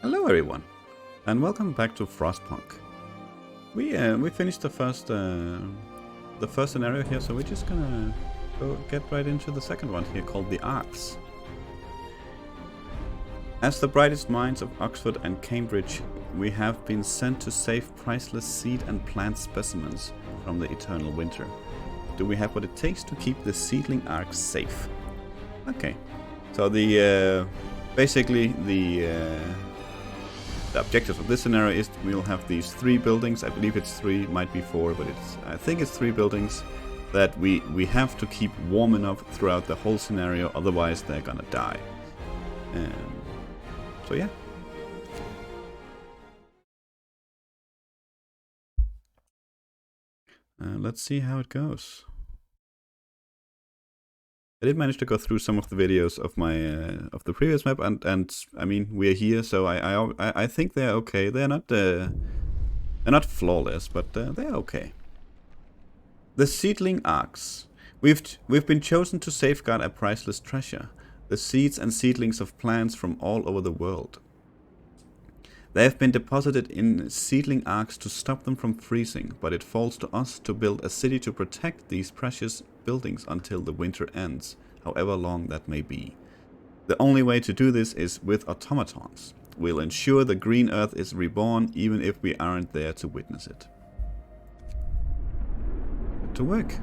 Hello everyone, and welcome back to Frostpunk. We finished the first scenario here, so we're just gonna get right into the second one here, called the Arks. As the brightest minds of Oxford and Cambridge, we have been sent to save priceless seed and plant specimens from the eternal winter. Do we have what it takes to keep the seedling Arks safe? Okay, so the basically the objective of this scenario is we'll have these 3 buildings. I believe it's 3, might be 4, but I think it's 3 buildings that we have to keep warm enough throughout the whole scenario, otherwise they're gonna die. So yeah. Let's see how it goes. I did manage to go through some of the videos of my of the previous map, and I mean, we're here, so I think they're okay. They're not flawless, but they're okay. The seedling Arks. We've been chosen to safeguard a priceless treasure, the seeds and seedlings of plants from all over the world. They have been deposited in seedling Arks to stop them from freezing, but it falls to us to build a city to protect these precious buildings until the winter ends, however long that may be. The only way to do this is with automatons. We'll ensure the green earth is reborn, even if we aren't there to witness it. Good to work.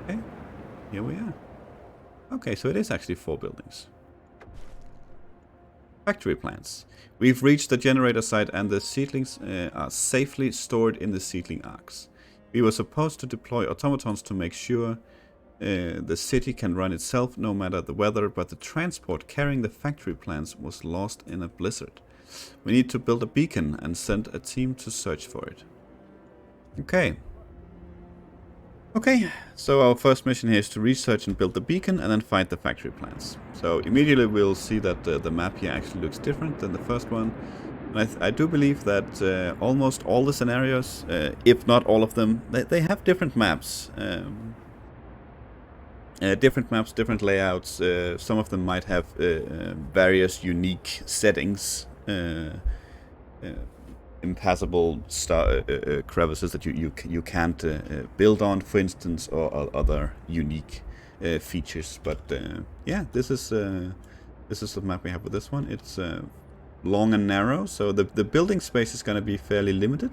Okay, here we are. Okay, so it is actually 4 buildings. Factory plants. We've reached the generator site and the seedlings are safely stored in the seedling Arks. We were supposed to deploy automatons to make sure the city can run itself no matter the weather, but the transport carrying the factory plants was lost in a blizzard. We need to build a beacon and send a team to search for it. Okay. Okay, so our first mission here is to research and build the beacon and then find the factory plants. So immediately we'll see that the map here actually looks different than the first one. And I do believe that almost all the scenarios, if not all of them, they have different maps. Different layouts. Some of them might have various unique settings. Impassable crevices that you can't build on, for instance, or other unique features. But yeah, this is the map we have with this one. It's long and narrow, so the building space is going to be fairly limited.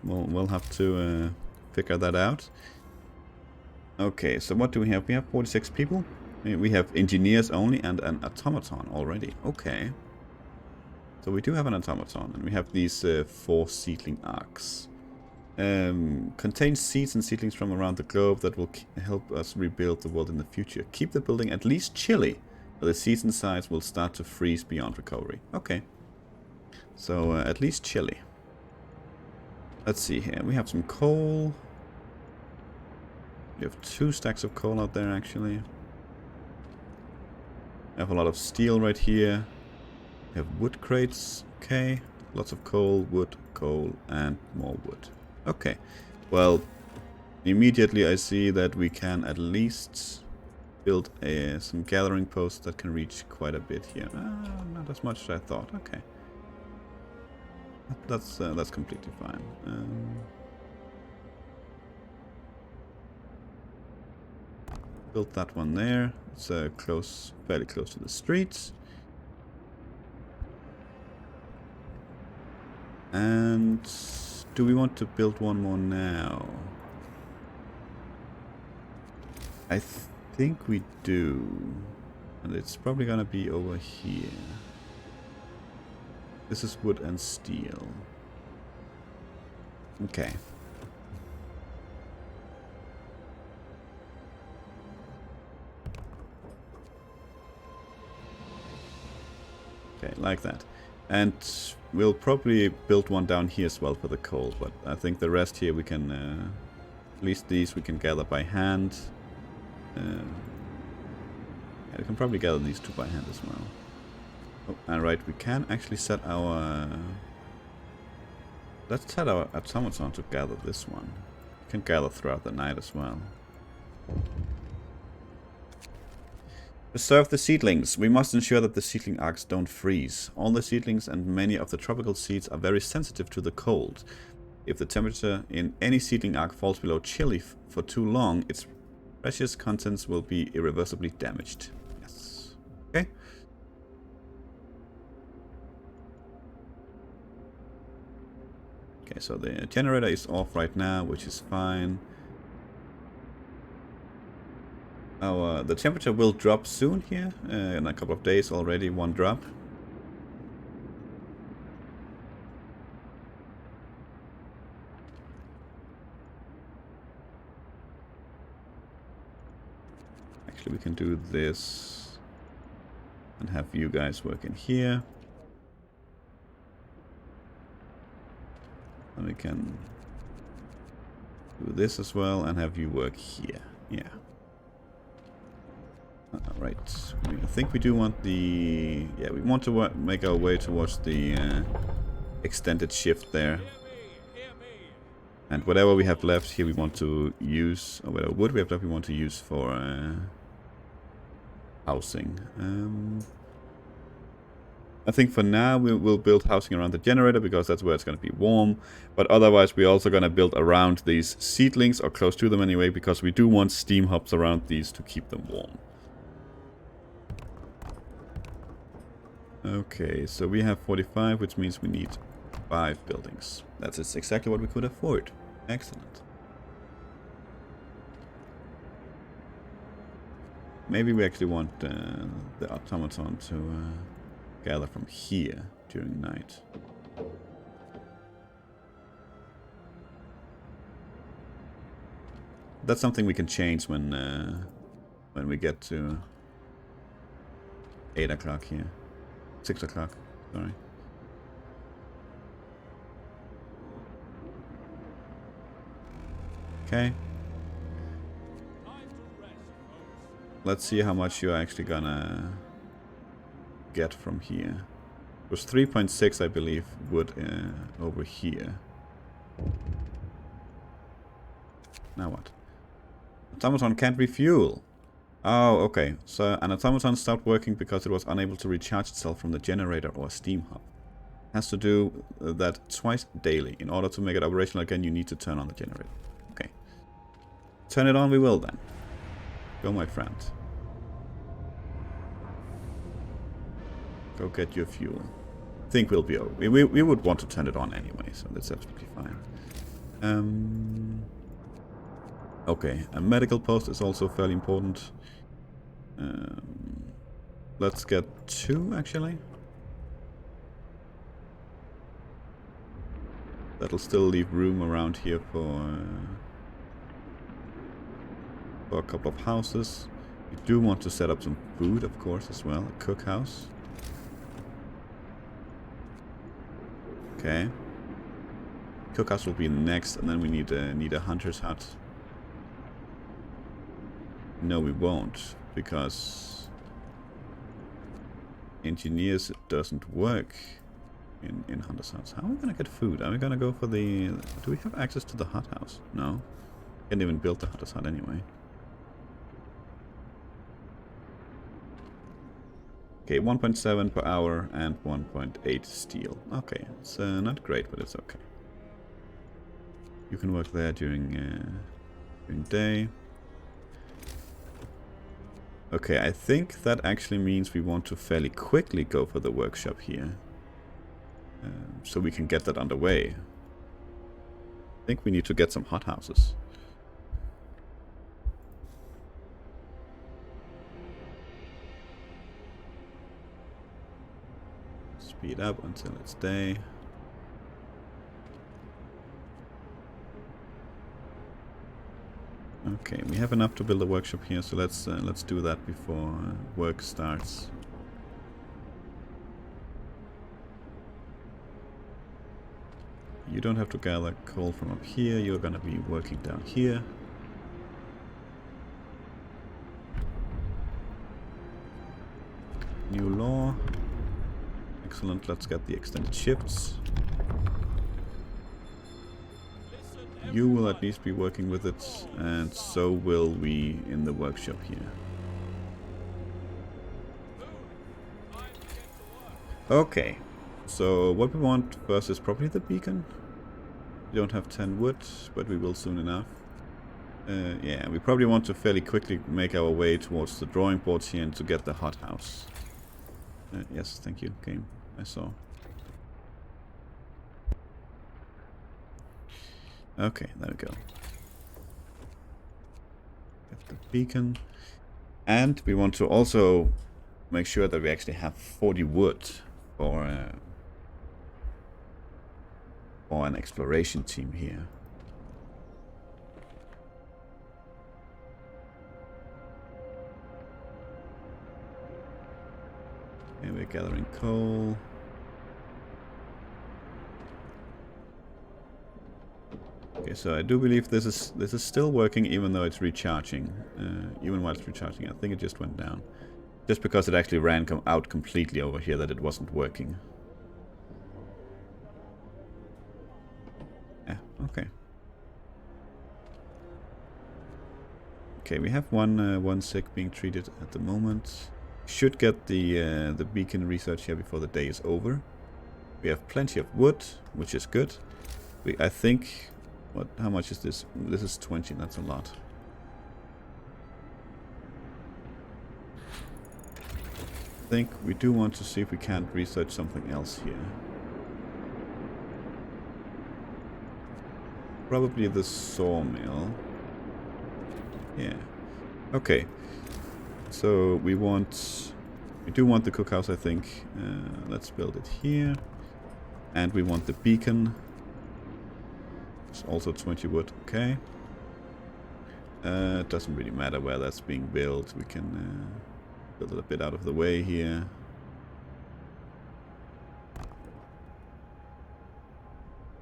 We'll have to figure that out. Okay, so what do we have? We have 46 people. We have engineers only and an automaton already. Okay. So we do have an automaton, and we have these 4 seedling Arks. Contains seeds and seedlings from around the globe that will help us rebuild the world in the future. Keep the building at least chilly, or the seeds inside will start to freeze beyond recovery. Okay. So at least chilly. Let's see here. We have some coal. We have 2 stacks of coal out there, actually. We have a lot of steel right here. We have wood crates, okay. Lots of coal, coal, and more wood. Okay, well, immediately I see that we can at least build some gathering posts that can reach quite a bit here. Not as much as I thought, okay. That's completely fine. Built that one there. It's fairly close to the streets. And do we want to build one more now? I think we do. And it's probably gonna be over here. This is wood and steel. Okay. Okay, like that. And we'll probably build one down here as well for the coal, but I think the rest here we can, at least these we can gather by hand. Yeah, we can probably gather these 2 by hand as well. Oh, alright, we can actually set our... let's set our automaton to gather this one. We can gather throughout the night as well. Preserve the seedlings. We must ensure that the seedling arcs don't freeze. All the seedlings and many of the tropical seeds are very sensitive to the cold. If the temperature in any seedling arc falls below chilly for too long, its precious contents will be irreversibly damaged. Yes. Okay. Okay, so the generator is off right now, which is fine. The temperature will drop soon here, in a couple of days already, 1 drop. Actually, we can do this and have you guys work in here. And we can do this as well and have you work here. Yeah. Right. I think we do want the... Yeah, we want to make our way towards the extended shift there. And whatever we have left here we want to use, or whatever wood we have left we want to use for housing. I think for now we'll build housing around the generator because that's where it's going to be warm. But otherwise we're also going to build around these seedlings, or close to them anyway, because we do want steam hubs around these to keep them warm. Okay, so we have 45, which means we need 5 buildings. That's exactly what we could afford. Excellent. Maybe we actually want the automaton to gather from here during night. That's something we can change when we get to 8 o'clock here. 6 o'clock, sorry. Okay. Let's see how much you're actually gonna get from here. It was 3.6, I believe, wood over here. Now what? Automaton can't refuel. Oh, okay. So an automaton stopped working because it was unable to recharge itself from the generator or steam hub. It has to do that twice daily. In order to make it operational again, you need to turn on the generator. Okay. Turn it on we will then. Go, my friend. Go get your fuel. I think we'll be okay. We would want to turn it on anyway, so that's absolutely fine. Okay, a medical post is also fairly important. Let's get 2 actually. That'll still leave room around here for a couple of houses. We do want to set up some food, of course, as well. A cookhouse. Okay. Cookhouse will be next, and then we need a hunter's hut. No, we won't, because engineers doesn't work in hunter's huts. How are we gonna get food? Are we gonna go for the... Do we have access to the hut house? No. Can't even build the hunter's hut anyway. Okay, 1.7 per hour and 1.8 steel. Okay, it's not great, but it's okay. You can work there during day. Okay, I think that actually means we want to fairly quickly go for the workshop here. So we can get that underway. I think we need to get some hothouses. Speed up until it's day. Okay, we have enough to build a workshop here, so let's do that before work starts. You don't have to gather coal from up here, you're gonna be working down here. New law. Excellent, let's get the extended shifts. You will at least be working with it, and so will we in the workshop here. Okay. So what we want first is probably the beacon. We don't have 10 wood, but we will soon enough. Yeah, we probably want to fairly quickly make our way towards the drawing boards here and to get the hothouse. Yes, thank you, game. I saw. Okay, there we go. Get the beacon. And we want to also make sure that we actually have 40 wood for an exploration team here. And we're gathering coal. Okay, so I do believe this is still working even though it's recharging. Even while it's recharging, I think it just went down. Just because it actually ran out completely over here that it wasn't working. Yeah, okay. Okay, we have one sick being treated at the moment. Should get the beacon research here before the day is over. We have plenty of wood, which is good. I think... How much is this? This is 20, that's a lot. I think we do want to see if we can't research something else here. Probably the sawmill. Yeah. Okay. So we do want the cookhouse, I think. Let's build it here. And we want the beacon. It's also 20 wood, okay. It doesn't really matter where that's being built. We can build it a bit out of the way here.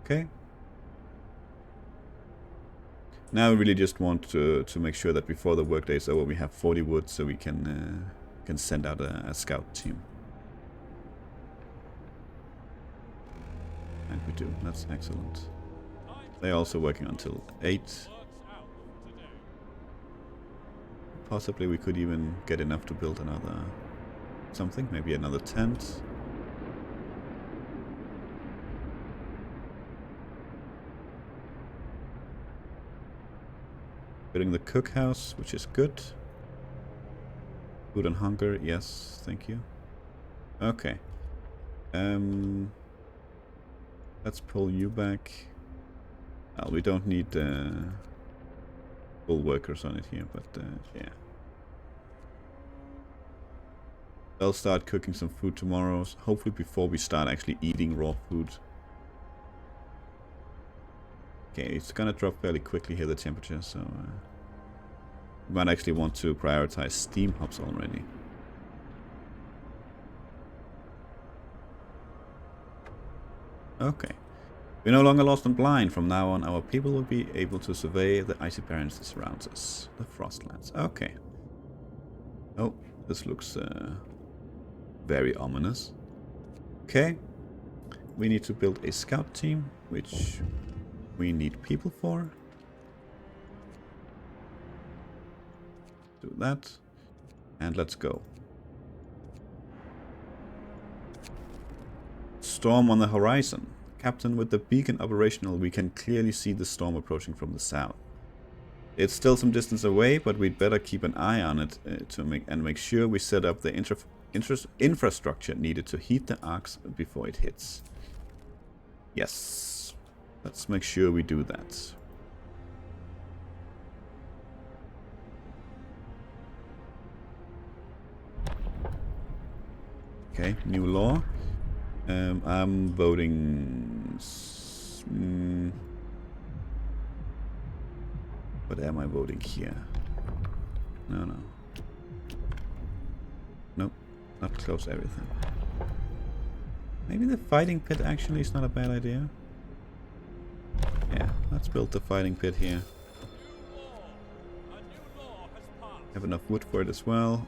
Okay. Now we really just want to make sure that before the workday is over we have 40 wood so we can send out a scout team. And we do, that's excellent. They're also working until 8. Possibly we could even get enough to build another something, maybe another tent. Building the cookhouse, which is good. Food and hunger, yes, thank you. Okay. Let's pull you back. Well, we don't need full workers on it here, but yeah. They'll start cooking some food tomorrow, hopefully before we start actually eating raw food. Okay, it's gonna drop fairly quickly here, the temperature, so we might actually want to prioritize steam hops already. Okay. We're no longer lost and blind. From now on, our people will be able to survey the icy barrens that surrounds us. The Frostlands. Okay. Oh, this looks very ominous. Okay. We need to build a scout team, which we need people for. Do that. And let's go. Storm on the horizon. Captain, with the beacon operational, we can clearly see the storm approaching from the south. It's still some distance away, but we'd better keep an eye on it to make sure we set up the infrastructure needed to heat the Arks before it hits. Yes, let's make sure we do that. Okay, new law. I'm voting... What am I voting here? No. Nope, not close everything. Maybe the fighting pit actually is not a bad idea. Yeah, let's build the fighting pit here. Have enough wood for it as well.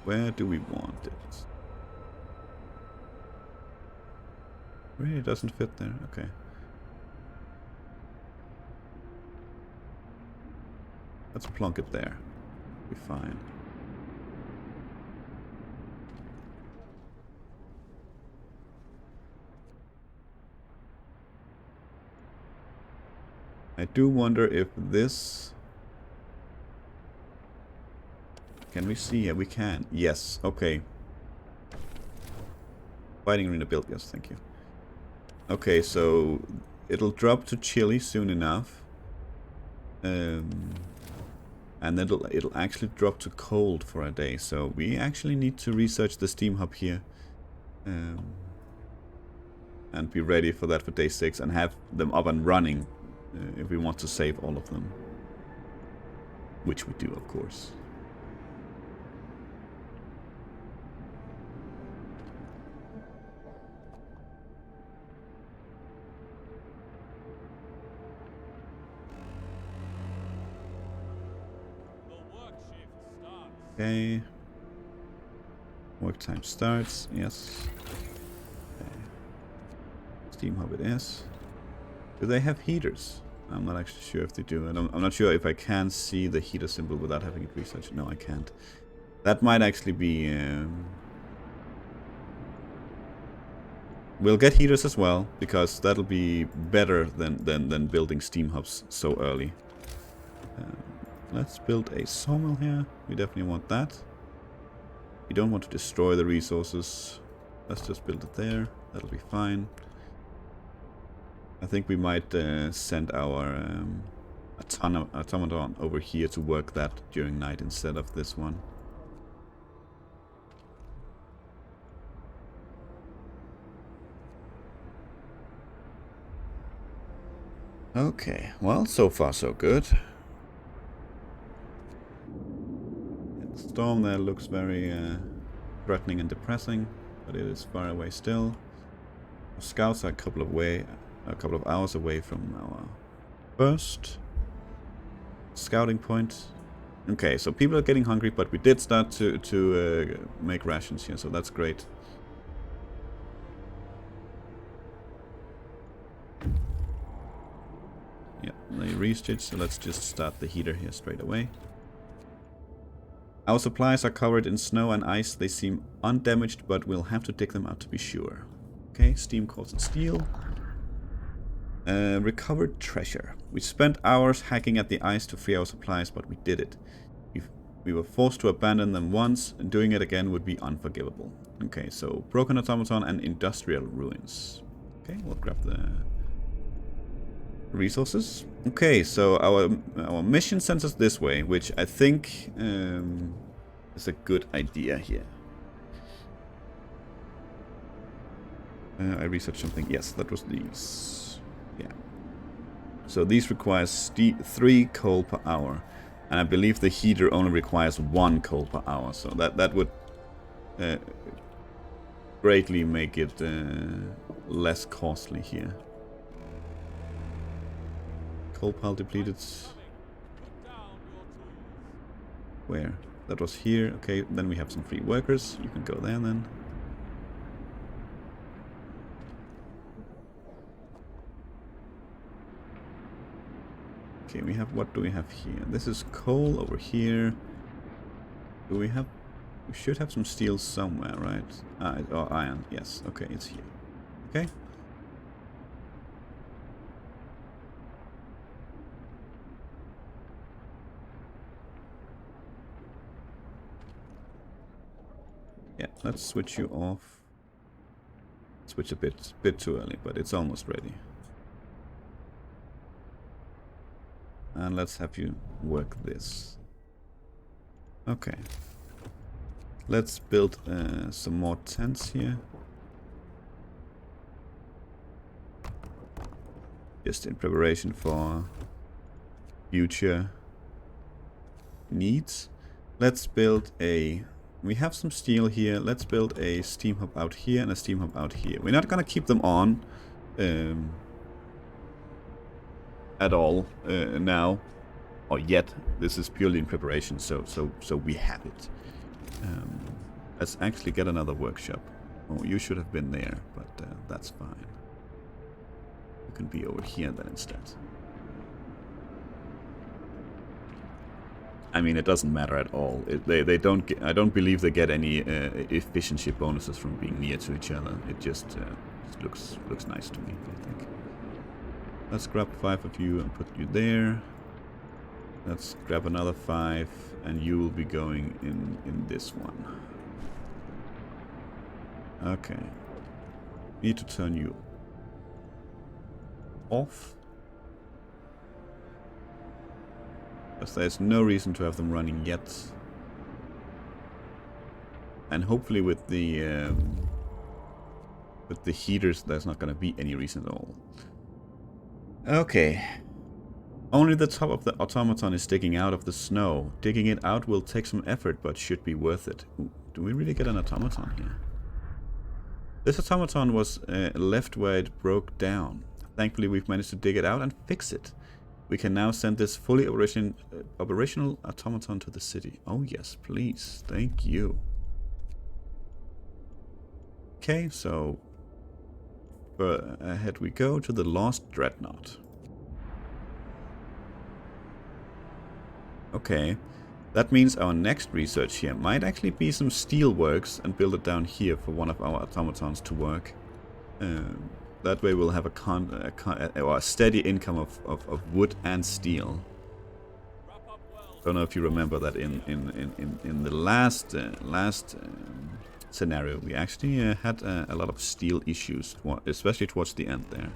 Where do we want it? Really doesn't fit there. Okay. Let's plonk it there. Be fine. do wonder if this... Can we see? Yeah, we can. Yes, okay. Fighting arena build, yes, thank you. Okay, so it'll drop to chilly soon enough. And then it'll actually drop to cold for a day. So we actually need to research the Steam Hub here. And be ready for that for day 6 and have them up and running if we want to save all of them. Which we do, of course. Okay. Work time starts, yes. Okay. Steam Hub it is. Do they have heaters? I'm not actually sure if they do. And I'm not sure if I can see the heater symbol without having it researched. No, I can't. That might actually be... We'll get heaters as well, because that'll be better than building Steam Hubs so early. Let's build a sawmill here. We definitely want that. We don't want to destroy the resources. Let's just build it there. That'll be fine. I think we might send our automaton over here to work that during night instead of this one. Okay, well, so far so good. The storm there looks very threatening and depressing, but it is far away still. Our scouts are a couple of hours away from our first scouting point. Okay, so people are getting hungry, but we did start to make rations here, so that's great. Yeah, they restitched, so let's just start the heater here straight away. Our supplies are covered in snow and ice. They seem undamaged, but we'll have to dig them out to be sure. Okay, steam cores and steel. Recovered treasure. We spent hours hacking at the ice to free our supplies, but we did it. We were forced to abandon them once, and doing it again would be unforgivable. Okay, so broken automaton and industrial ruins. Okay, we'll grab the resources. Okay, so our mission sends us this way, which I think is a good idea here. I researched something. Yes, that was these. Yeah. So these requires 3 coal per hour, and I believe the heater only requires 1 coal per hour. So that would greatly make it less costly here. Coal pile depleted. Where? That was here. Okay, then we have some free workers. You can go there then. Okay, we have, what do we have here? This is coal over here. Do we have, we should have some steel somewhere, right? Oh, iron, yes. Okay, it's here. Okay. Yeah, let's switch you off. Switch a bit too early, but it's almost ready. And let's have you work this. Okay. Let's build some more tents here. Just in preparation for future needs. Let's build a... We have some steel here. Let's build a steam hub out here and a steam hub out here. We're not gonna keep them on at all now or yet. This is purely in preparation, so we have it. Let's actually get another workshop. Oh, you should have been there, but that's fine. You can be over here then instead. I mean, it doesn't matter at all. They don't. I don't believe they get any efficiency bonuses from being near to each other. It just looks nice to me, I think. Let's grab 5 of you and put you there. Let's grab another 5, and you will be going in this one. Okay. Need to turn you off. Because there's no reason to have them running yet. And hopefully with the heaters, there's not going to be any reason at all. Okay. Only the top of the automaton is sticking out of the snow. Digging it out will take some effort, but should be worth it. Ooh, do we really get an automaton here? This automaton was left where it broke down. Thankfully, we've managed to dig it out and fix it. We can now send this fully operational automaton to the city. Oh yes, please. Thank you. Okay, so ahead we go to the Lost Dreadnought. Okay, that means our next research here might actually be some steelworks and build it down here for one of our automatons to work. That way we'll have a steady income of wood and steel. Don't know if you remember that in the last scenario we actually had a lot of steel issues, especially towards the end there.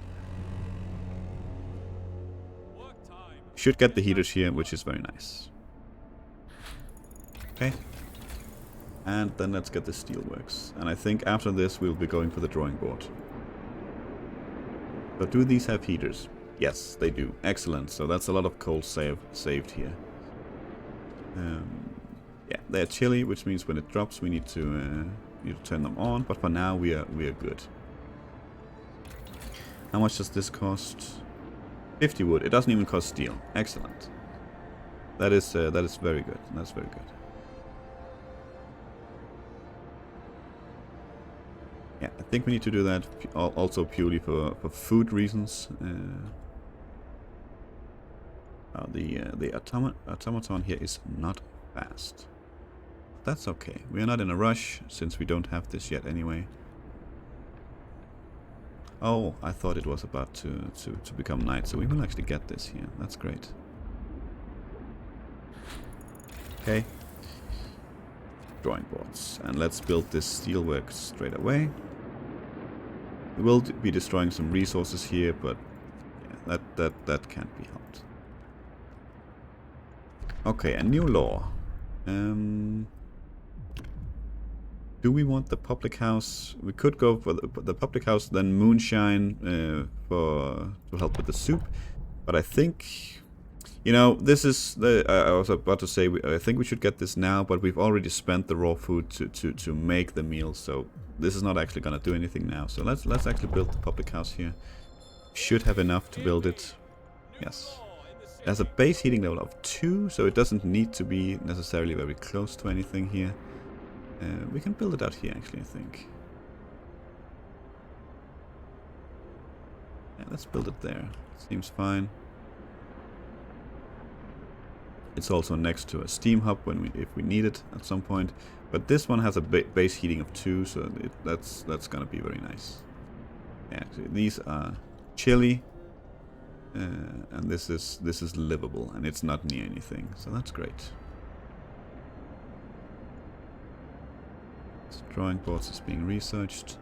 Should get the heaters here, which is very nice. Okay. And then let's get the steelworks. And I think after this we'll be going for the drawing board. But do these have heaters? Yes, they do. Excellent. So that's a lot of coal saved here. Yeah, they're chilly, which means when it drops we need to turn them on. But for now we are good. How much does this cost? 50 wood. It doesn't even cost steel. Excellent. That is very good. That's very good. Yeah, I think we need to do that also purely for food reasons. The automaton here is not fast. That's okay. We are not in a rush since we don't have this yet anyway. Oh, I thought it was about to become night, so we will actually get this here. That's great. Okay. Drawing boards. And let's build this steelwork straight away. We will be destroying some resources here, but yeah, that can't be helped. Okay, a new law. Do we want the public house? We could go for the public house, then moonshine to help with the soup. But I think, you know, this is I was about to say I think we should get this now, but we've already spent the raw food to make the meal, so this is not actually gonna do anything now. So let's actually build the public house here. Should have enough to build it. Yes. It has a base heating level of 2, so it doesn't need to be necessarily very close to anything here. We can build it out here, actually, I think. Yeah, let's build it there. Seems fine. It's also next to a steam hub if we need it at some point. But this one has a base heating of 2, so that's gonna be very nice. Yeah, actually, these are chilly, and this is livable, and it's not near anything, so that's great. Drawing boards is being researched.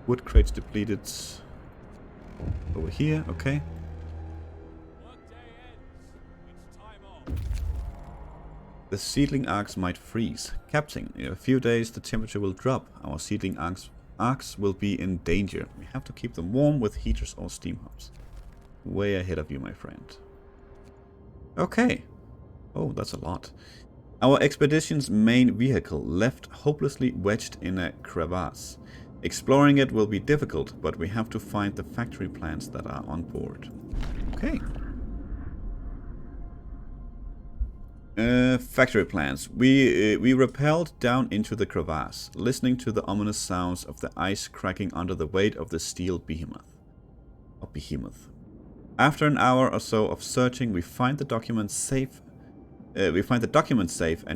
Wood crates depleted. Over here, okay. The seedling arks might freeze. Captain, in a few days the temperature will drop. Our seedling arks will be in danger. We have to keep them warm with heaters or steam hubs. Way ahead of you, my friend. Okay. Oh, that's a lot. Our expedition's main vehicle left hopelessly wedged in a crevasse. Exploring it will be difficult, but we have to find the factory plants that are on board. Okay. Factory plants. We rappelled down into the crevasse, listening to the ominous sounds of the ice cracking under the weight of the steel behemoth. After an hour or so of searching, we find the document safe. And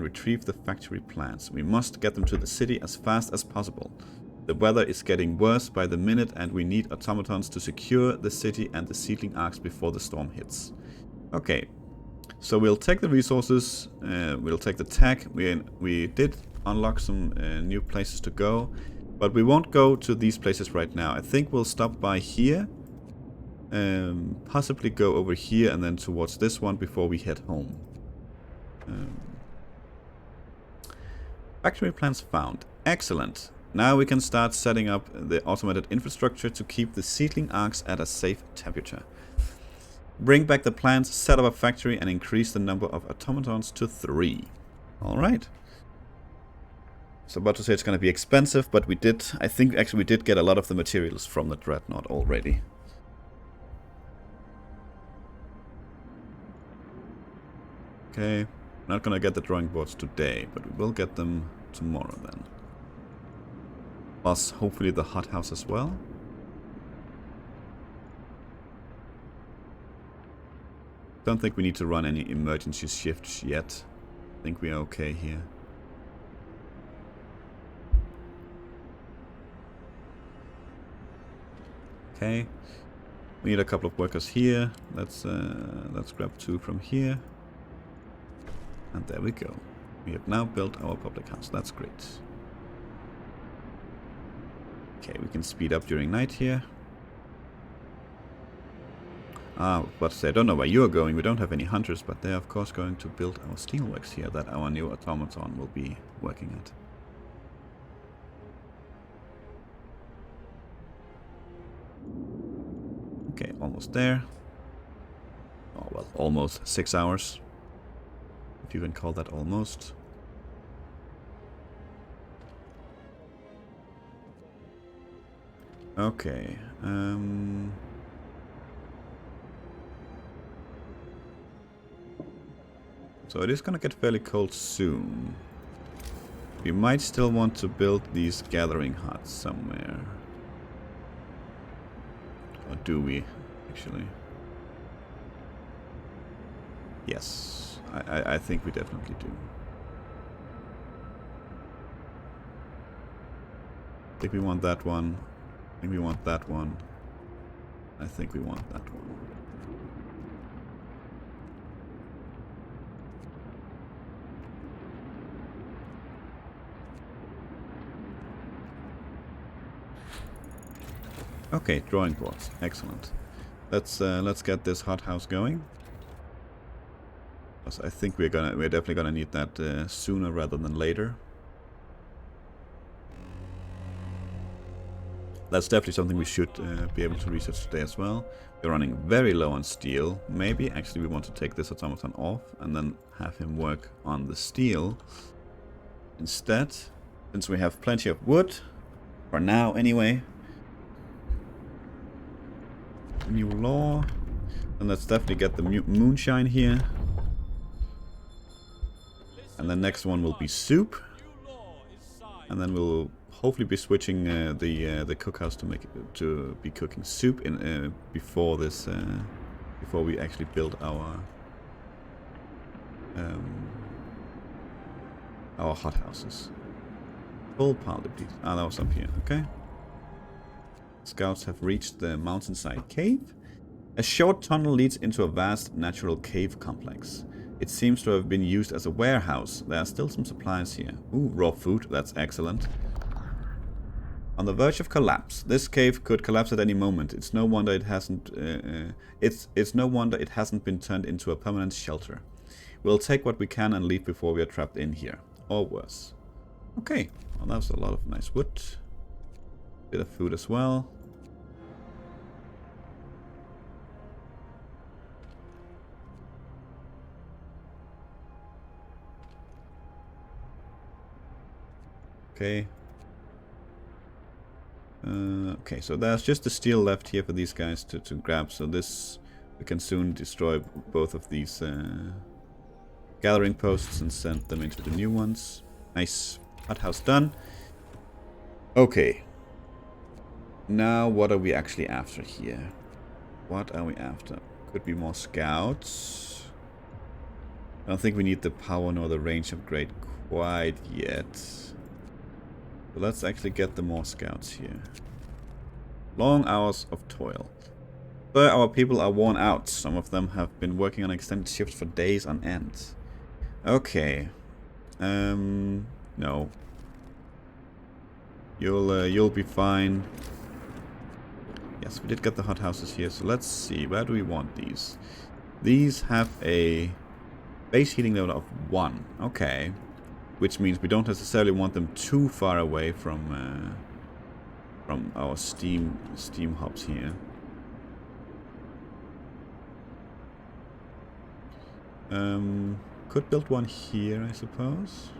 retrieve the factory plants. We must get them to the city as fast as possible. The weather is getting worse by the minute and we need automatons to secure the city and the seedling arcs before the storm hits. Okay, so we'll take the resources, we'll take the tech. We did unlock some new places to go, but we won't go to these places right now. I think we'll stop by here, possibly go over here and then towards this one before we head home. Factory plans found. Excellent. Now we can start setting up the automated infrastructure to keep the seedling arcs at a safe temperature. Bring back the plants, set up a factory, and increase the number of automatons to 3. Alright. So about to say it's going to be expensive, but we did, I think actually we did get a lot of the materials from the Dreadnought already. Okay, not going to get the drawing boards today, but we will get them tomorrow then. Plus hopefully the hothouse as well. Don't think we need to run any emergency shifts yet. I think we are okay here. Okay. We need a couple of workers here. Let's grab 2 from here. And there we go. We have now built our public house. That's great. Okay, we can speed up during night here. But I don't know where you are going. We don't have any hunters, but they're of course going to build our steelworks here that our new automaton will be working at. Okay, almost there. Oh well, almost 6 hours. If you can call that almost. Okay, so it is gonna get fairly cold soon. We might still want to build these gathering huts somewhere. Or do we, actually? Yes, I think we definitely do. I think we want that one. I think we want that one. I think we want that one. Okay, drawing boards. Excellent. Let's get this hothouse going. Because I think we're definitely gonna need that sooner rather than later. That's definitely something we should be able to research today as well. We're running very low on steel. Maybe actually we want to take this automaton off and then have him work on the steel instead, since we have plenty of wood for now anyway. New law, and let's definitely get the moonshine here. And the next one will be soup, and then we'll hopefully be switching the cookhouse to be cooking soup in before we actually build our hothouses. Full power depleted. Ah, that was up here. Okay. Scouts have reached the mountainside cave. A short tunnel leads into a vast natural cave complex. It seems to have been used as a warehouse. There are still some supplies here. Ooh, raw food. That's excellent. On the verge of collapse. This cave could collapse at any moment. It's no wonder it hasn't. It's no wonder it hasn't been turned into a permanent shelter. We'll take what we can and leave before we are trapped in here, or worse. Okay. Well, that was a lot of nice wood. Bit of food as well. Okay. Okay, so there's just the steel left here for these guys to grab. So this, we can soon destroy both of these gathering posts and send them into the new ones. Nice. Hothouse done. Okay. Now, what are we actually after here? What are we after? Could be more scouts. I don't think we need the power nor the range upgrade quite yet. So let's actually get the more scouts here. Long hours of toil. But our people are worn out. Some of them have been working on extended shifts for days on end. Okay. No. You'll be fine. Yes, we did get the hothouses here, so let's see. Where do we want these? These have a base heating load of 1. Okay. Which means we don't necessarily want them too far away from our steam hubs here. Could build one here, I suppose.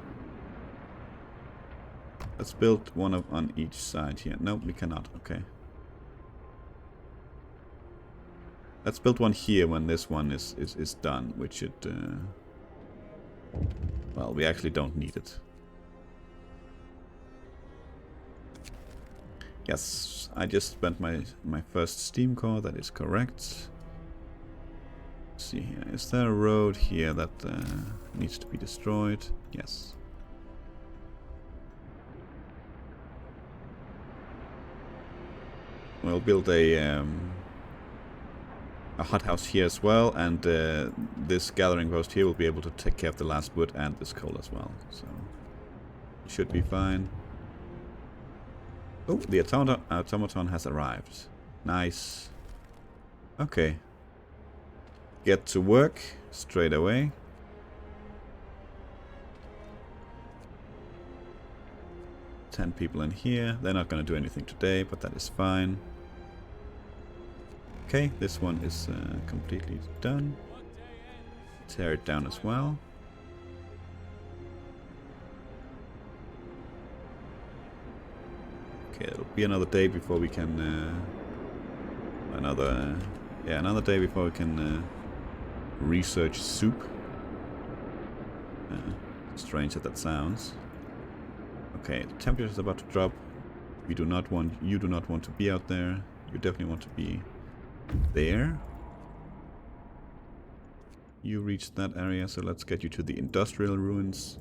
Let's build one on each side here. No, we cannot. Okay. Let's build one here when this one is done, which should... well, we actually don't need it. Yes, I just spent my first steam core. That is correct. Let's see here. Is there a road here that needs to be destroyed? Yes. We'll build a hothouse here as well, and this gathering post here will be able to take care of the last wood and this coal as well. So it should be fine. Oh, the automaton has arrived. Nice. Okay. Get to work straight away. Ten people in here. They're not going to do anything today, but that is fine. Okay, this one is completely done. Tear it down as well. Okay, it'll be another day before we can another day before we can research soup. Strange that sounds. Okay, the temperature is about to drop. You do not want to be out there. You definitely want to be there. You reached that area, so let's get you to the industrial ruins.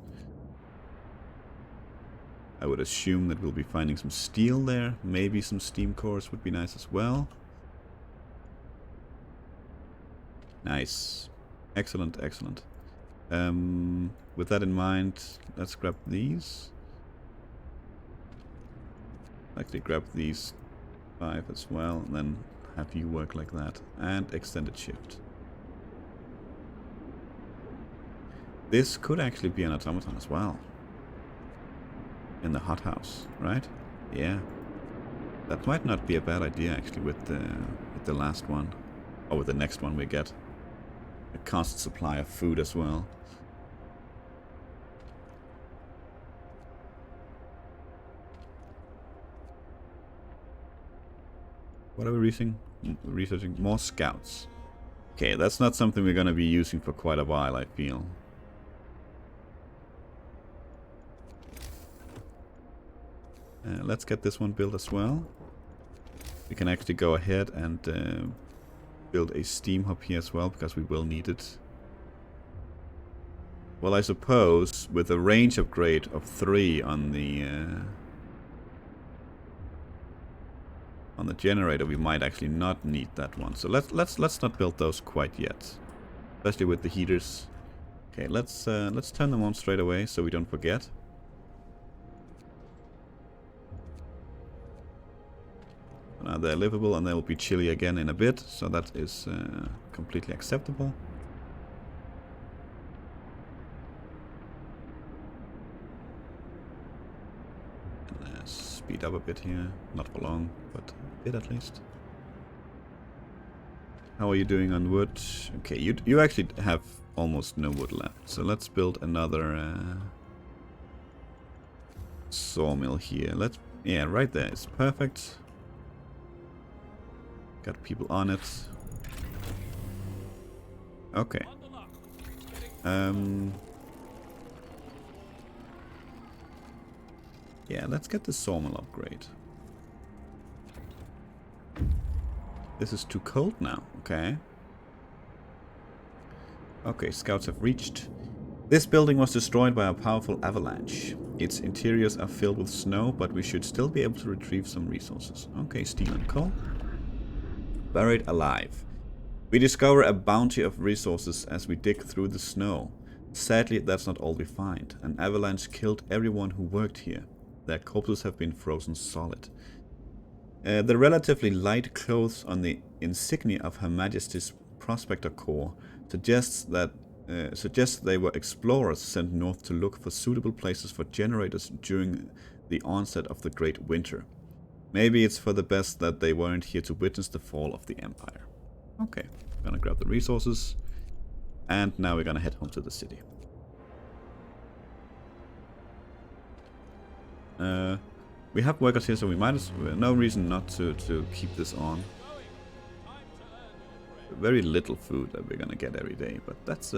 I would assume that we'll be finding some steel there. Maybe some steam cores would be nice as well. Nice. Excellent, excellent. With that in mind, let's grab these. Actually grab these 5 as well, and then have you work like that. And extended shift. This could actually be an automaton as well. In the hothouse, right? Yeah. That might not be a bad idea actually with the last one. Or with the next one we get. A constant supply of food as well. What are we researching? More scouts. Okay, that's not something we're gonna be using for quite a while, I feel. Let's get this one built as well. We can actually go ahead and build a steam hub here as well, because we will need it. Well, I suppose with a range upgrade of 3 on the generator, we might actually not need that one. So let's not build those quite yet, especially with the heaters. Okay, let's turn them on straight away so we don't forget. Now they're livable and they'll be chilly again in a bit, so that is completely acceptable. And, speed up a bit here, not for long, but a bit at least. How are you doing on wood? Okay, you actually have almost no wood left, so let's build another sawmill here. Yeah, right there, it's perfect. Got people on it. Okay. Yeah, let's get the sawmill upgrade. This is too cold now. Okay. Okay, scouts have reached. This building was destroyed by a powerful avalanche. Its interiors are filled with snow, but we should still be able to retrieve some resources. Okay, steel and coal. Buried alive. We discover a bounty of resources as we dig through the snow. Sadly, that's not all we find. An avalanche killed everyone who worked here. Their corpses have been frozen solid. The relatively light clothes on the insignia of Her Majesty's Prospector Corps suggests they were explorers sent north to look for suitable places for generators during the onset of the Great Winter. Maybe it's for the best that they weren't here to witness the fall of the Empire. Okay, gonna grab the resources, and now we're gonna head home to the city. We have workers here, so we might as well, no reason not to keep this on. Very little food that we're gonna get every day, but that's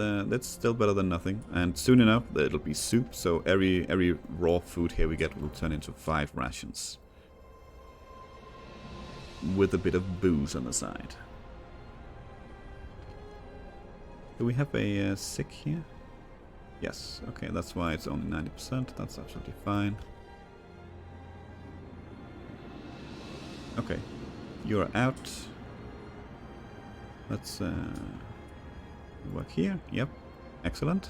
still better than nothing. And soon enough, it'll be soup. So every raw food here we get will turn into 5 rations, with a bit of booze on the side. Do we have a sick here? Yes. Okay, that's why it's only 90%. That's absolutely fine. Okay, you're out. Let's work here. Yep, excellent.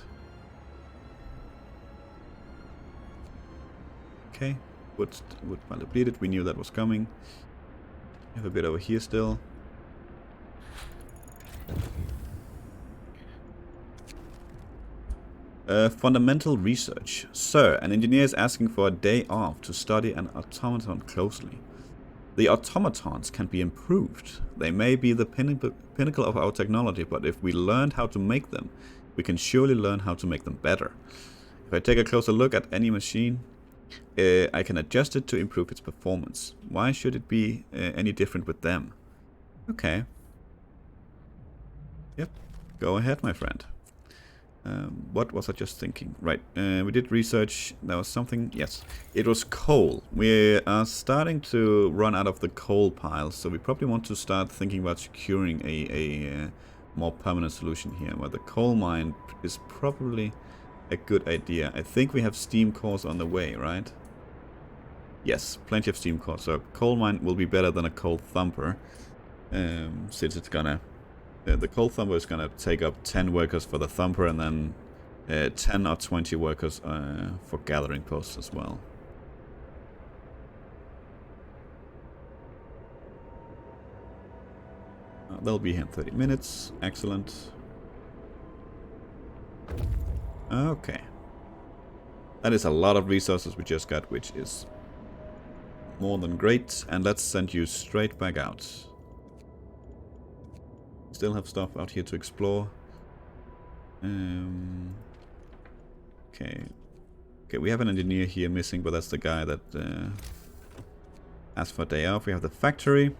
Okay, wood pile depleted. We knew that was coming. We have a bit over here still. Fundamental research. Sir, an engineer is asking for a day off to study an automaton closely. The automatons can be improved. They may be the pinnacle of our technology, but if we learned how to make them, we can surely learn how to make them better. If I take a closer look at any machine, I can adjust it to improve its performance. Why should it be any different with them? Okay. Yep. Go ahead, my friend. What was I just thinking? Right, we did research. There was something. Yes, it was coal. We are starting to run out of the coal pile, so we probably want to start thinking about securing a more permanent solution here, where the coal mine is probably a good idea. I think we have steam cores on the way, right? Yes, plenty of steam cores. So coal mine will be better than a coal thumper, since it's gonna... the coal thumper is gonna take up 10 workers for the thumper, and then 10 or 20 workers for gathering posts as well. They'll be here in 30 minutes. Excellent. Okay. That is a lot of resources we just got, which is more than great. And let's send you straight back out. Still have stuff out here to explore. Okay. Okay, we have an engineer here missing, but that's the guy that asked for a day off. We have the factory.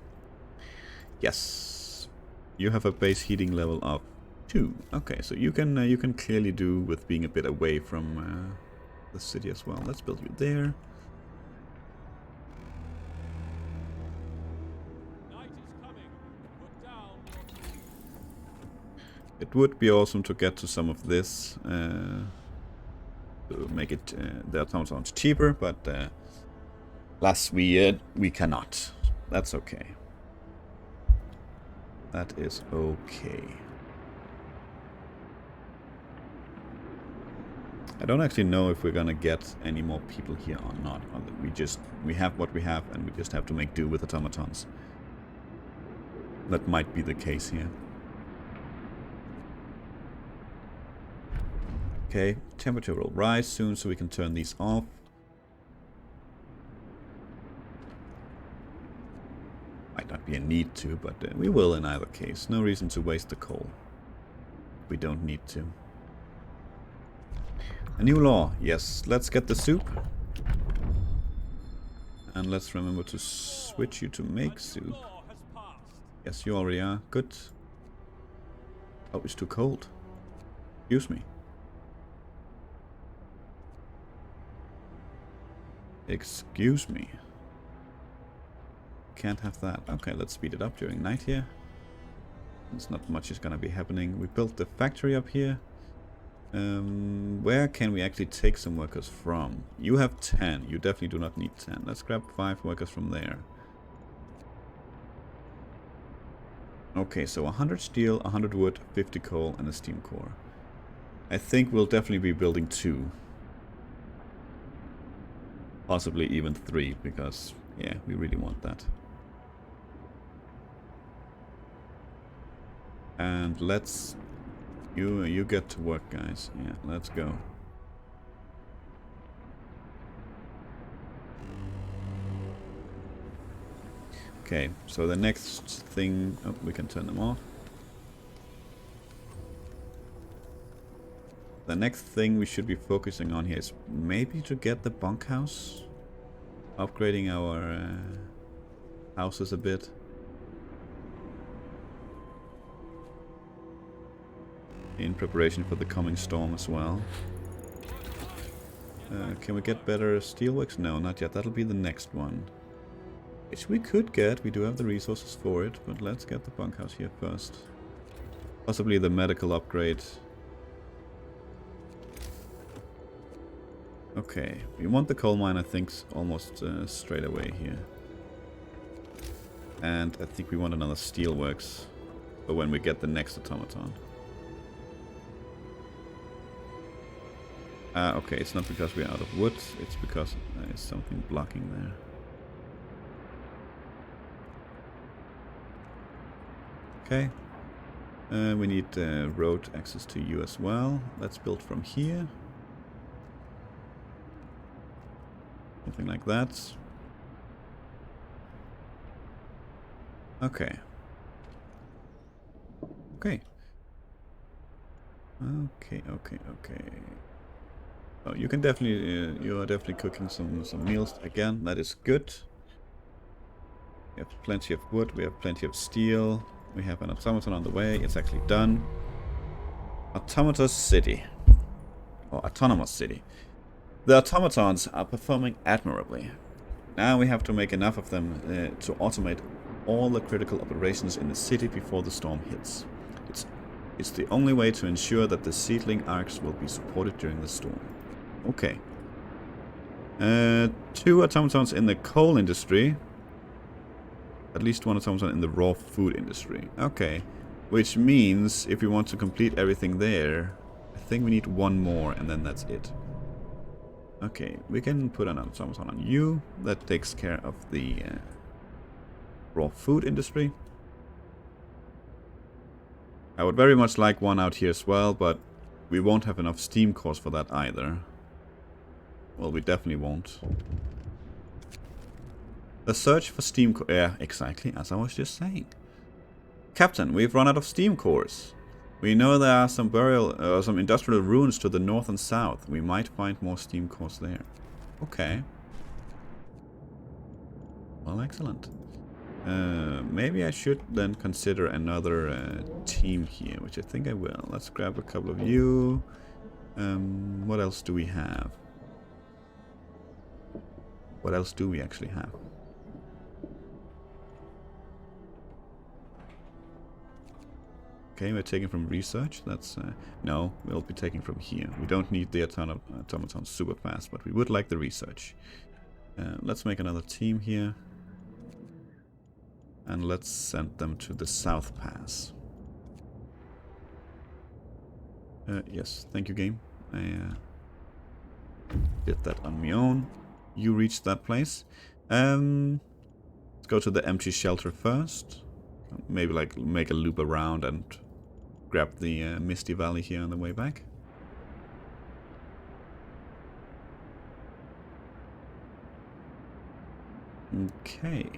Yes. You have a base heating level of 2. Okay, so you can clearly do with being a bit away from the city as well. Let's build you there. It would be awesome to get to some of this to make it the automatons cheaper, but alas, we cannot. That's okay. That is okay. I don't actually know if we're gonna get any more people here or not. We have what we have, and we just have to make do with automatons. That might be the case here. Okay, temperature will rise soon, so we can turn these off. Might not be a need to, but we will in either case. No reason to waste the coal. We don't need to. A new law. Yes, let's get the soup. And let's remember to switch you to make soup. Yes, you already are. Good. Oh, it's too cold. Excuse me. Excuse me. Can't have that. Okay, let's speed it up during night here. There's not much is gonna be happening. We built the factory up here. Where can we actually take some workers from? You have 10. You definitely do not need 10. Let's grab 5 workers from there. Okay, so 100 steel, 100 wood, 50 coal, and a steam core. I think we'll definitely be building 2. Possibly even 3, because, yeah, we really want that. And let's... You get to work, guys. Yeah, let's go. Okay, so the next thing... Oh, we can turn them off. The next thing we should be focusing on here is maybe to get the bunkhouse. Upgrading our houses a bit. In preparation for the coming storm as well. Can we get better steelworks? No, not yet. That'll be the next one. Which we could get. We do have the resources for it, but let's get the bunkhouse here first. Possibly the medical upgrade. Okay, we want the coal mine, I think, almost straight away here. And I think we want another steelworks for when we get the next automaton. Okay, it's not because we're out of wood, it's because there's something blocking there. Okay. We need road access to you as well. Let's build from here. Something like that. Okay. Okay. Okay. Oh, you can definitely, you are definitely cooking some meals again. That is good. We have plenty of wood. We have plenty of steel. We have an automaton on the way. It's actually done. Automaton City. Or Autonomous City. The automatons are performing admirably. Now we have to make enough of them to automate all the critical operations in the city before the storm hits. It's the only way to ensure that the seedling Arks will be supported during the storm. Okay. 2 automatons in the coal industry. At least 1 automaton in the raw food industry. Okay. Which means if we want to complete everything there, I think we need 1 more and then that's it. Okay, we can put an automaton on you. That takes care of the raw food industry. I would very much like 1 out here as well, but we won't have enough steam cores for that either. Well, we definitely won't. The search for steam core... Yeah, exactly, as I was just saying. Captain, we've run out of steam cores. We know there are some some industrial ruins to the north and south. We might find more steam cores there. Okay. Well, excellent. Maybe I should then consider another team here, which I think I will. Let's grab a couple of you. What else do we have? What else do we actually have? Okay, we're taking from research. That's no, we'll be taking from here. We don't need the automaton super fast, but we would like the research. Let's make another team here. And let's send them to the South Pass. Yes, thank you, game. I did that on my own. You reached that place. Let's go to the empty shelter first. Maybe like make a loop around and grab the Misty Valley here on the way back. Okay.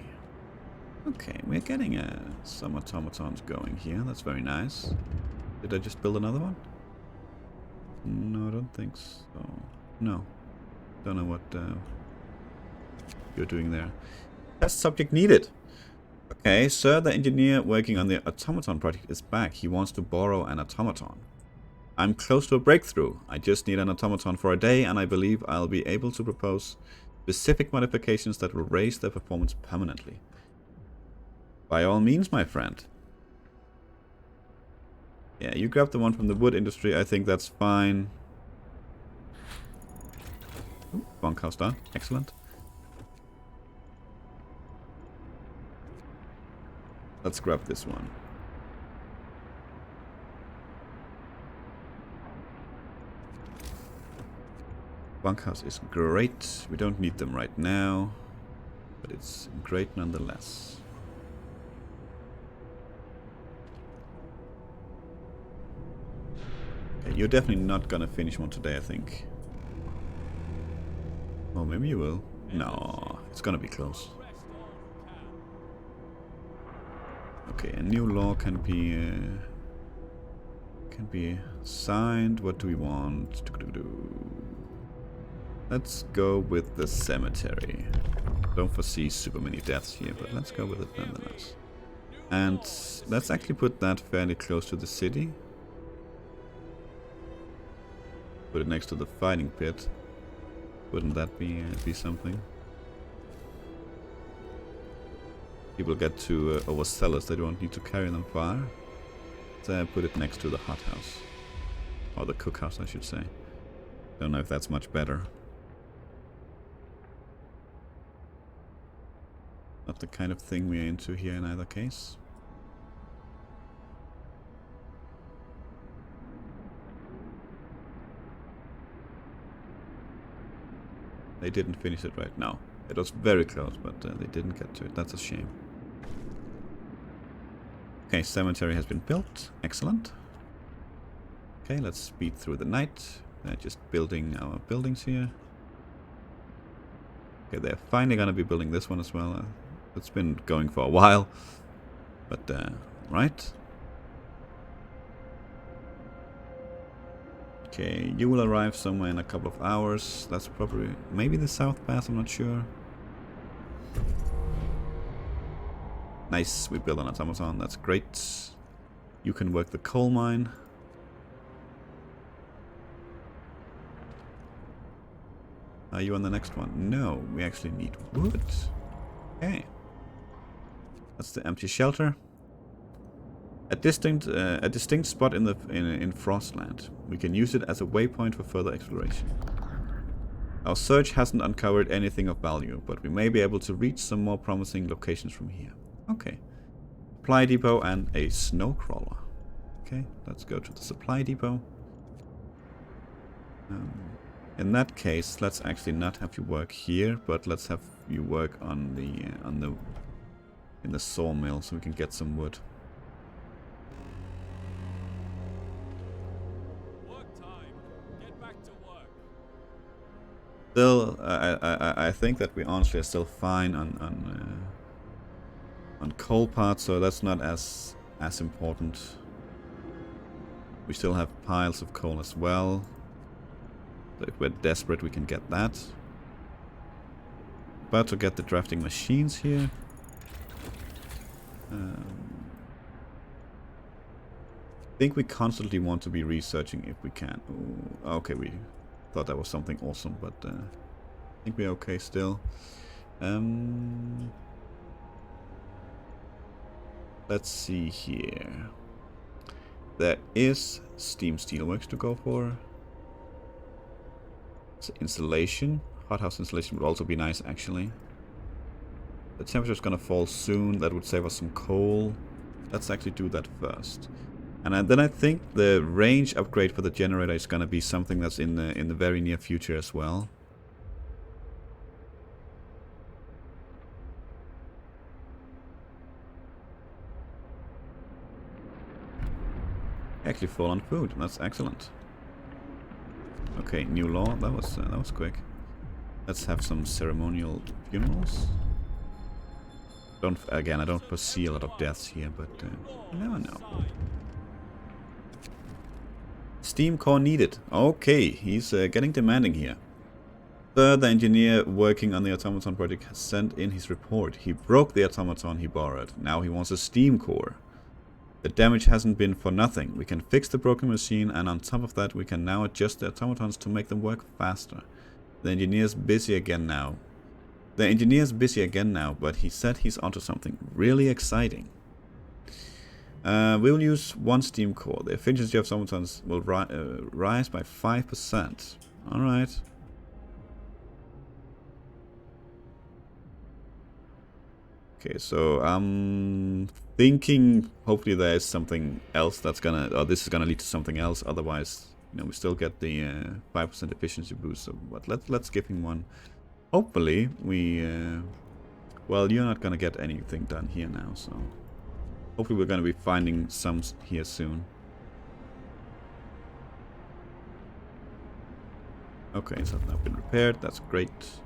Okay, we're getting some automatons going here. That's very nice. Did I just build another one? No, I don't think so. No. Don't know what you're doing there. Test subject needed. Okay, sir, the engineer working on the automaton project is back. He wants to borrow an automaton. I'm close to a breakthrough. I just need an automaton for a day, and I believe I'll be able to propose specific modifications that will raise their performance permanently. By all means, my friend. Yeah, you grab the one from the wood industry. I think that's fine. Ooh, bunkhouse done. Excellent. Let's grab this one. Bunkhouse is great. We don't need them right now, but it's great nonetheless. Okay, you're definitely not gonna finish one today, I think. Oh, maybe you will. No, it's gonna be close. Okay, a new law can be signed. What do we want? Let's go with the cemetery. Don't foresee super many deaths here, but let's go with it nonetheless. And let's actually put that fairly close to the city. Put it next to the fighting pit. Wouldn't that be something? People get to oversell us, they don't need to carry them far. So put it next to the hothouse. Or the cookhouse, I should say. Don't know if that's much better. Not the kind of thing we're into here in either case. They didn't finish it right now. It was very close, but they didn't get to it. That's a shame. Okay, cemetery has been built. Excellent. Okay, let's speed through the night. Just building our buildings here. Okay, they're finally gonna be building this one as well. It's been going for a while, but right. Okay, you will arrive somewhere in a couple of hours. That's probably maybe the south pass. I'm not sure. Nice, we built an automaton. That's great. You can work the coal mine. Are you on the next one? No, we actually need wood. Okay. That's the empty shelter. A distinct spot in Frostland. We can use it as a waypoint for further exploration. Our search hasn't uncovered anything of value, but we may be able to reach some more promising locations from here. Okay. Supply depot and a snow crawler. Okay, let's go to the supply depot. In that case, let's actually not have you work here, but let's have you work on in the sawmill so we can get some wood. Work time. Get back to work. Still, I think that we honestly are still fine on coal parts, so that's not as important. We still have piles of coal as well. So if we're desperate, we can get that. About to get the drafting machines here. I think we constantly want to be researching if we can. Ooh, okay, we thought that was something awesome, but I think we're okay still. Let's see here. There is steam steelworks to go for. So installation. Hothouse installation would also be nice, actually. The temperature's gonna fall soon. That would save us some coal. Let's actually do that first. And then I think the range upgrade for the generator is gonna be something that's in the very near future as well. Actually fall on food. That's excellent. Okay, new law. That was quick. Let's have some ceremonial funerals. I don't foresee a lot of deaths here, but you never know. Steam core needed. Okay, he's getting demanding here. Sir, the engineer working on the automaton project has sent in his report. He broke the automaton he borrowed. Now he wants a steam core. The damage hasn't been for nothing. We can fix the broken machine, and on top of that we can now adjust the automatons to make them work faster. The engineer's busy again now. But he said he's onto something really exciting. We will use 1 steam core. The efficiency of automatons will rise by 5%. Alright. Okay, so I'm thinking hopefully there is something else that's gonna, or this is gonna lead to something else. Otherwise, you know, we still get the 5% efficiency boost. So, but let's give him one. Hopefully we, well, you're not gonna get anything done here now, so hopefully we're gonna be finding some here soon. Okay, so it's now been repaired. That's great.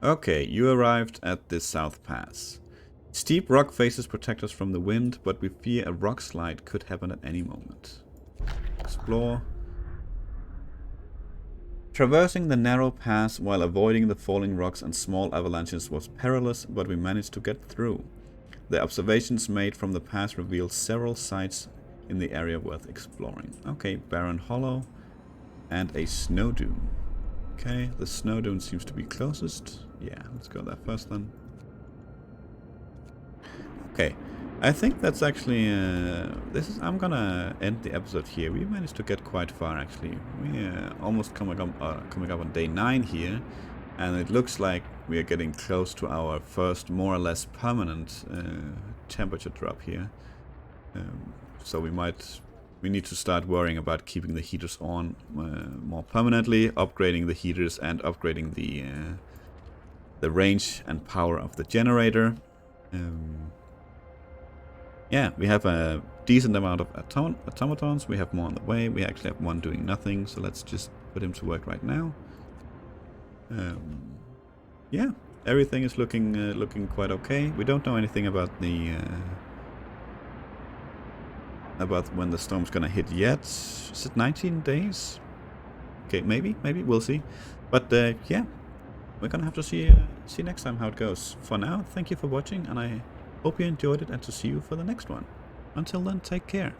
Okay, you arrived at the South Pass. Steep rock faces protect us from the wind, but we fear a rock slide could happen at any moment. Explore. Traversing the narrow pass while avoiding the falling rocks and small avalanches was perilous, but we managed to get through. The observations made from the pass revealed several sites in the area worth exploring. Okay, Barren Hollow and a snow dune. Okay, the snow dune seems to be closest. Yeah, let's go there first then. Okay, I think that's actually I'm gonna end the episode here. We managed to get quite far actually. We almost coming up on day 9 here, and it looks like we are getting close to our first more or less permanent temperature drop here. So we need to start worrying about keeping the heaters on more permanently, upgrading the heaters and upgrading the range and power of the generator. Yeah, we have a decent amount of automatons. We have more on the way. We actually have one doing nothing, so let's just put him to work right now. Yeah, everything is looking quite okay. We don't know anything about the about when the storm's gonna hit yet. Is it 19 days? Okay, maybe we'll see. But yeah, we're gonna have to see next time how it goes. For now, thank you for watching, and I hope you enjoyed it, and to see you for the next one. Until then, take care.